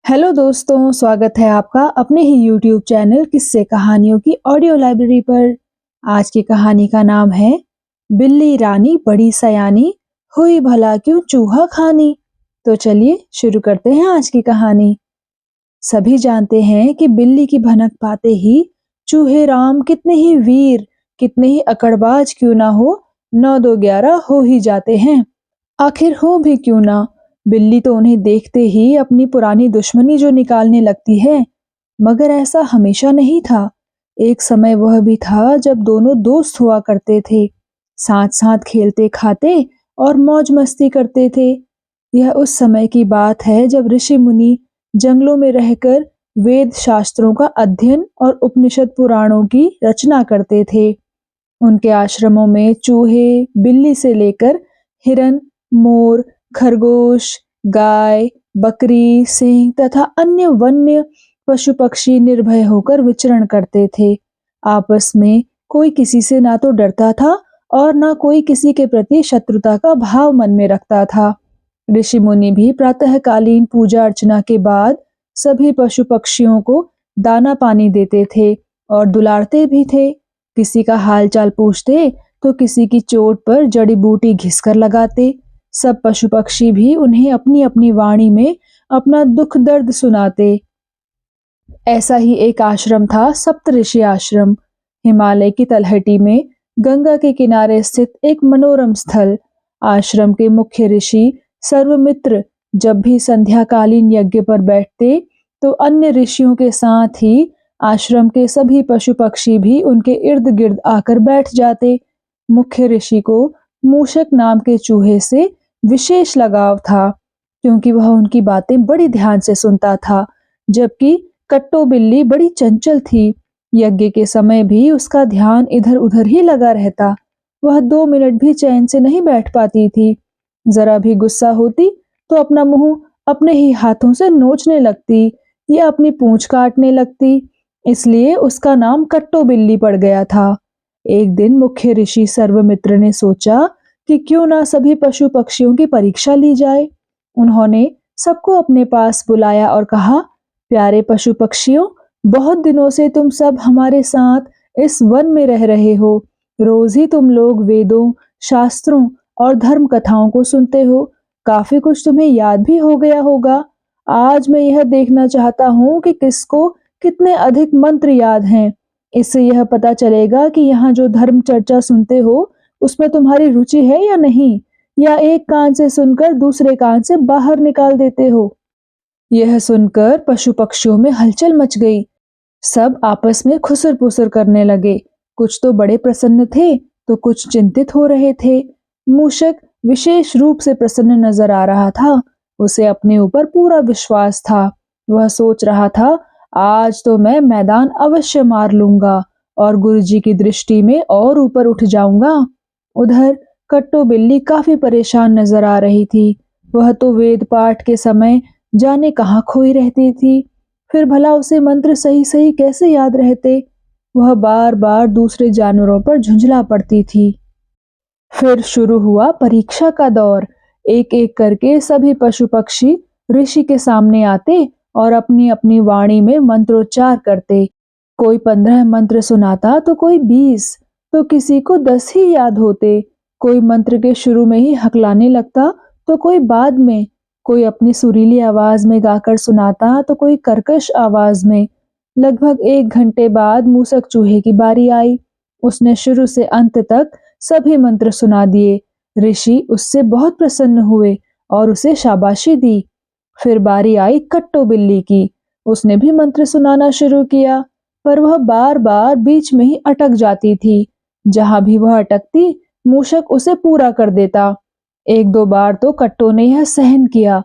Hello दोस्तों, स्वागत है आपका अपने ही यूट्यूब चैनल किस्से कहानियों की ऑडियो लाइब्रेरी पर। आज की कहानी का नाम है बिल्ली रानी बड़ी सयानी, हुई भला क्यों चूहा खानी। तो चलिए शुरू करते हैं आज की कहानी। सभी जानते हैं कि बिल्ली की भनक पाते ही चूहे राम कितने ही वीर, कितने ही अकड़बाज क्यों ना हो, 9 2 11 हो ही जाते हैं। आखिर हो भी क्यों ना, बिल्ली तो उन्हें देखते ही अपनी पुरानी दुश्मनी जो निकालने लगती है। मगर ऐसा हमेशा नहीं था। एक समय वह भी था जब दोनों दोस्त हुआ करते थे, साथ साथ खेलते खाते और मौज मस्ती करते थे। यह उस समय की बात है जब ऋषि मुनि जंगलों में रहकर वेद शास्त्रों का अध्ययन और उपनिषद पुराणों की रचना करते थे। उनके आश्रमों में चूहे, बिल्ली से लेकर हिरन, मोर, खरगोश, गाय, बकरी, सिंह तथा अन्य वन्य पशु पक्षी निर्भय होकर विचरण करते थे। आपस में कोई किसी से ना तो डरता था और ना कोई किसी के प्रति शत्रुता का भाव मन में रखता था। ऋषि मुनि भी प्रातःकालीन पूजा अर्चना के बाद सभी पशु पक्षियों को दाना पानी देते थे और दुलारते भी थे। किसी का हालचाल पूछते तो किसी की चोट पर जड़ी बूटी घिसकर लगाते। सब पशु पक्षी भी उन्हें अपनी अपनी वाणी में अपना दुख दर्द सुनाते। ऐसा ही एक आश्रम था सप्तऋषि आश्रम, हिमालय की तलहटी में गंगा के किनारे स्थित एक मनोरम स्थल। आश्रम के मुख्य ऋषि सर्वमित्र जब भी संध्याकालीन यज्ञ पर बैठते तो अन्य ऋषियों के साथ ही आश्रम के सभी पशु पक्षी भी उनके इर्द गिर्द आकर बैठ जाते। मुख्य ऋषि को मूषक नाम के चूहे से विशेष लगाव था, क्योंकि वह उनकी बातें बड़ी ध्यान से सुनता था। जबकि कट्टो बिल्ली बड़ी चंचल थी। यज्ञ के समय भी उसका ध्यान इधर उधर ही लगा रहता। वह 2 मिनट भी चैन से नहीं बैठ पाती थी। जरा भी गुस्सा होती तो अपना मुंह अपने ही हाथों से नोचने लगती या अपनी पूंछ काटने लगती। इसलिए उसका नाम कट्टो बिल्ली पड़ गया था। एक दिन मुख्य ऋषि सर्वमित्र ने सोचा कि क्यों ना सभी पशु पक्षियों की परीक्षा ली जाए। उन्होंने सबको अपने पास बुलाया और कहा, प्यारे पशु पक्षियों, बहुत दिनों से तुम सब हमारे साथ इस वन में रह रहे हो। रोज ही तुम लोग वेदों, शास्त्रों और धर्म कथाओं को सुनते हो। काफी कुछ तुम्हें याद भी हो गया होगा। आज मैं यह देखना चाहता हूँ कि किसको कितने अधिक मंत्र याद हैं। इससे यह पता चलेगा कि यहाँ जो धर्म चर्चा सुनते हो उसमें तुम्हारी रुचि है या नहीं, या एक कान से सुनकर दूसरे कान से बाहर निकाल देते हो। यह सुनकर पशु पक्षियों में हलचल मच गई। सब आपस में खुसर पुसर करने लगे। कुछ तो बड़े प्रसन्न थे तो कुछ चिंतित हो रहे थे। मूषक विशेष रूप से प्रसन्न नजर आ रहा था। उसे अपने ऊपर पूरा विश्वास था। वह सोच रहा था, आज तो मैं मैदान अवश्य मार लूंगा और गुरुजी की दृष्टि में और ऊपर उठ जाऊंगा। उधर कट्टो बिल्ली काफी परेशान नजर आ रही थी। वह तो वेद पाठ के समय जाने कहाँ खोई रहती थी। फिर भला उसे मंत्र सही सही कैसे याद रहते। वह बार बार दूसरे जानवरों पर झुंझला पड़ती थी। फिर शुरू हुआ परीक्षा का दौर। एक एक करके सभी पशु पक्षी ऋषि के सामने आते और अपनी अपनी वाणी में मंत्रोच्चार करते। कोई 15 मंत्र सुनाता तो कोई 20, तो किसी को 10 ही याद होते। कोई मंत्र के शुरू में ही हकलाने लगता तो कोई बाद में। कोई अपनी सुरीली आवाज में गाकर सुनाता तो कोई कर्कश आवाज में। लगभग 1 घंटे बाद मूसक चूहे की बारी आई। उसने शुरू से अंत तक सभी मंत्र सुना दिए। ऋषि उससे बहुत प्रसन्न हुए और उसे शाबाशी दी। फिर बारी आई कट्टो बिल्ली की। उसने भी मंत्र सुनाना शुरू किया, पर वह बार बार बीच में ही अटक जाती थी। जहां भी वह अटकती, मूषक उसे पूरा कर देता। 1 2 बार तो कट्टो ने यह सहन किया,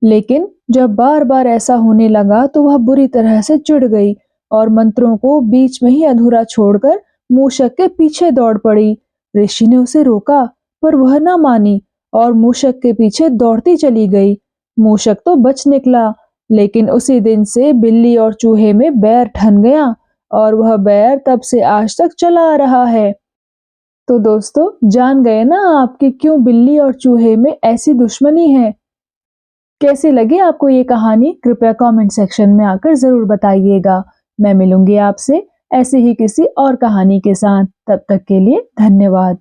लेकिन जब बार बार ऐसा होने लगा तो वह बुरी तरह से चिढ़ गई और मंत्रों को बीच में ही अधूरा छोड़कर मूषक के पीछे दौड़ पड़ी। ऋषि ने उसे रोका, पर वह न मानी और मूषक के पीछे दौड़ती चली गई। मूषक तो बच निकला, लेकिन उसी दिन से बिल्ली और चूहे में बैर ठन गया और वह बैर तब से आज तक चला आ रहा है। तो दोस्तों, जान गए ना आप कि क्यों बिल्ली और चूहे में ऐसी दुश्मनी है। कैसी लगी आपको ये कहानी कृपया कमेंट सेक्शन में आकर जरूर बताइएगा। मैं मिलूंगी आपसे ऐसे ही किसी और कहानी के साथ। तब तक के लिए धन्यवाद।